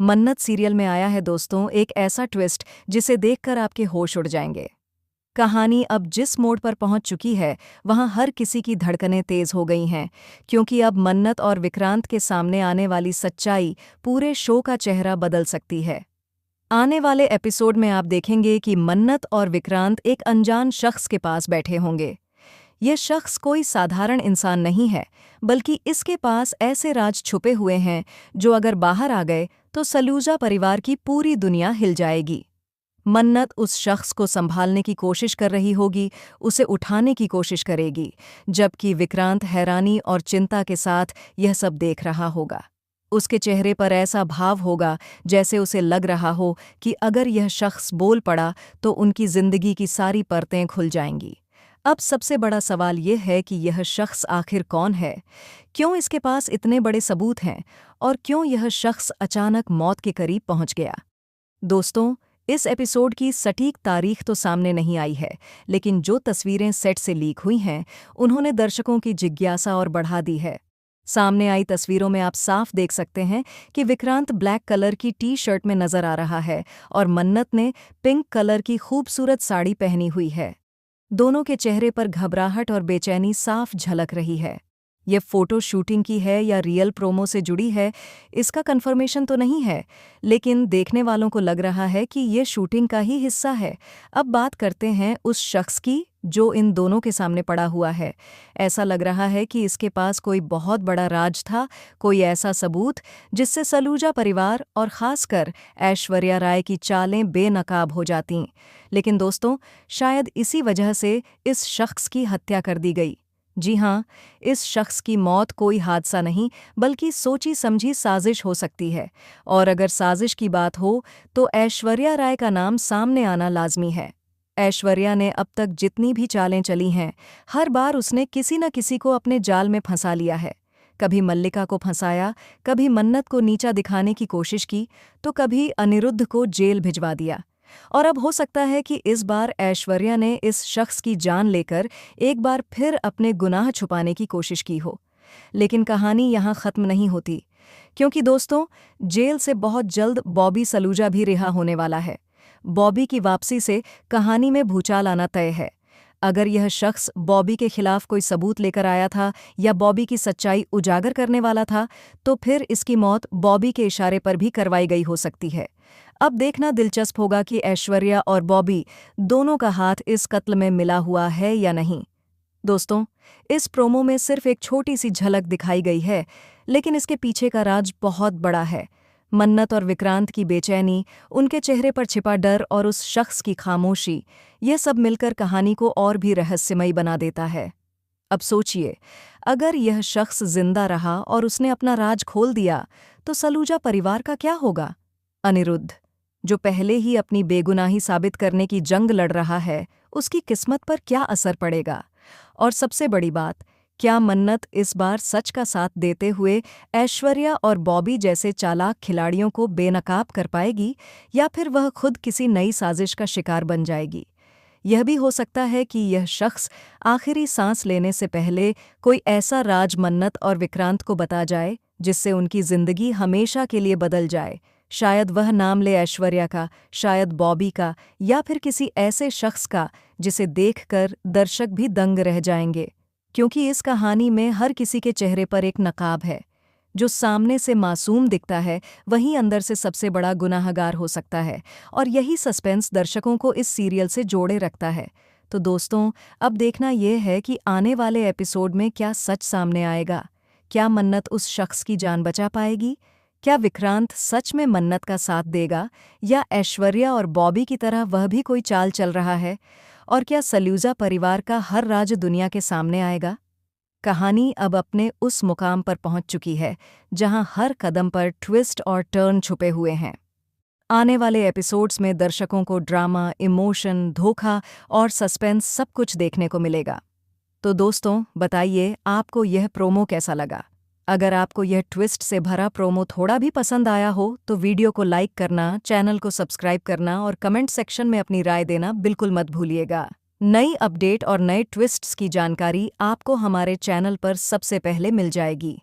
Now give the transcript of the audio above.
मन्नत सीरियल में आया है दोस्तों एक ऐसा ट्विस्ट जिसे देखकर आपके होश उड़ जाएंगे। कहानी अब जिस मोड़ पर पहुंच चुकी है वहां हर किसी की धड़कनें तेज हो गई हैं, क्योंकि अब मन्नत और विक्रांत के सामने आने वाली सच्चाई पूरे शो का चेहरा बदल सकती है। आने वाले एपिसोड में आप देखेंगे कि मन्नत और विक्रांत एक अनजान शख्स के पास बैठे होंगे। ये शख्स कोई साधारण इंसान नहीं है, बल्कि इसके पास ऐसे राज छुपे हुए हैं जो अगर बाहर आ गए तो सलूजा परिवार की पूरी दुनिया हिल जाएगी। मन्नत उस शख्स को संभालने की कोशिश कर रही होगी, उसे उठाने की कोशिश करेगी, जबकि विक्रांत हैरानी और चिंता के साथ यह सब देख रहा होगा। उसके चेहरे पर ऐसा भाव होगा जैसे उसे लग रहा हो कि अगर यह शख्स बोल पड़ा तो उनकी जिंदगी की सारी परतें खुल जाएंगी। अब सबसे बड़ा सवाल यह है कि यह शख्स आखिर कौन है, क्यों इसके पास इतने बड़े सबूत हैं और क्यों यह शख्स अचानक मौत के करीब पहुंच गया। दोस्तों, इस एपिसोड की सटीक तारीख तो सामने नहीं आई है, लेकिन जो तस्वीरें सेट से लीक हुई हैं उन्होंने दर्शकों की जिज्ञासा और बढ़ा दी है। सामने आई तस्वीरों में आप साफ देख सकते हैं कि विक्रांत ब्लैक कलर की टी शर्ट में नजर आ रहा है और मन्नत ने पिंक कलर की खूबसूरत साड़ी पहनी हुई है। दोनों के चेहरे पर घबराहट और बेचैनी साफ झलक रही है। ये फोटो शूटिंग की है या रियल प्रोमो से जुड़ी है, इसका कंफर्मेशन तो नहीं है, लेकिन देखने वालों को लग रहा है कि ये शूटिंग का ही हिस्सा है। अब बात करते हैं उस शख्स की जो इन दोनों के सामने पड़ा हुआ है। ऐसा लग रहा है कि इसके पास कोई बहुत बड़ा राज था, कोई ऐसा सबूत जिससे सलूजा परिवार और खासकर ऐश्वर्या राय की चालें बेनकाब हो जातीं। लेकिन दोस्तों, शायद इसी वजह से इस शख्स की हत्या कर दी गई। जी हाँ, इस शख्स की मौत कोई हादसा नहीं बल्कि सोची समझी साजिश हो सकती है। और अगर साजिश की बात हो तो ऐश्वर्या राय का नाम सामने आना लाजमी है। ऐश्वर्या ने अब तक जितनी भी चालें चली हैं, हर बार उसने किसी न किसी को अपने जाल में फंसा लिया है। कभी मल्लिका को फंसाया, कभी मन्नत को नीचा दिखाने की कोशिश की, तो कभी अनिरुद्ध को जेल भिजवा दिया। और अब हो सकता है कि इस बार ऐश्वर्या ने इस शख्स की जान लेकर एक बार फिर अपने गुनाह छुपाने की कोशिश की हो। लेकिन कहानी यहाँ खत्म नहीं होती, क्योंकि दोस्तों, जेल से बहुत जल्द बॉबी सलूजा भी रिहा होने वाला है। बॉबी की वापसी से कहानी में भूचाल आना तय है। अगर यह शख्स बॉबी के खिलाफ कोई सबूत लेकर आया था या बॉबी की सच्चाई उजागर करने वाला था, तो फिर इसकी मौत बॉबी के इशारे पर भी करवाई गई हो सकती है। अब देखना दिलचस्प होगा कि ऐश्वर्या और बॉबी दोनों का हाथ इस कत्ल में मिला हुआ है या नहीं। दोस्तों, इस प्रोमो में सिर्फ एक छोटी सी झलक दिखाई गई है, लेकिन इसके पीछे का राज बहुत बड़ा है। मन्नत और विक्रांत की बेचैनी, उनके चेहरे पर छिपा डर और उस शख्स की खामोशी, यह सब मिलकर कहानी को और भी रहस्यमयी बना देता है। अब सोचिए, अगर यह शख्स जिंदा रहा और उसने अपना राज खोल दिया, तो सलूजा परिवार का क्या होगा? अनिरुद्ध, जो पहले ही अपनी बेगुनाही साबित करने की जंग लड़ रहा है, उसकी किस्मत पर क्या असर पड़ेगा? और सबसे बड़ी बात, क्या मन्नत इस बार सच का साथ देते हुए ऐश्वर्या और बॉबी जैसे चालाक खिलाड़ियों को बेनकाब कर पाएगी, या फिर वह खुद किसी नई साजिश का शिकार बन जाएगी? यह भी हो सकता है कि यह शख्स आखिरी सांस लेने से पहले कोई ऐसा राज मन्नत और विक्रांत को बता जाए जिससे उनकी जिंदगी हमेशा के लिए बदल जाए। शायद वह नाम ले ऐश्वर्या का, शायद बॉबी का, या फिर किसी ऐसे शख्स का जिसे देखकर दर्शक भी दंग रह जाएंगे, क्योंकि इस कहानी में हर किसी के चेहरे पर एक नकाब है। जो सामने से मासूम दिखता है, वहीं अंदर से सबसे बड़ा गुनाहगार हो सकता है, और यही सस्पेंस दर्शकों को इस सीरियल से जोड़े रखता है। तो दोस्तों, अब देखना यह है कि आने वाले एपिसोड में क्या सच सामने आएगा। क्या मन्नत उस शख्स की जान बचा पाएगी? क्या विक्रांत सच में मन्नत का साथ देगा, या ऐश्वर्या और बॉबी की तरह वह भी कोई चाल चल रहा है? और क्या सलूजा परिवार का हर राज दुनिया के सामने आएगा? कहानी अब अपने उस मुकाम पर पहुंच चुकी है जहां हर कदम पर ट्विस्ट और टर्न छुपे हुए हैं। आने वाले एपिसोड्स में दर्शकों को ड्रामा, इमोशन, धोखा और सस्पेंस सब कुछ देखने को मिलेगा। तो दोस्तों, बताइए आपको यह प्रोमो कैसा लगा? अगर आपको यह ट्विस्ट से भरा प्रोमो थोड़ा भी पसंद आया हो तो वीडियो को लाइक करना, चैनल को सब्सक्राइब करना और कमेंट सेक्शन में अपनी राय देना बिल्कुल मत भूलिएगा। नई अपडेट और नए ट्विस्ट्स की जानकारी आपको हमारे चैनल पर सबसे पहले मिल जाएगी।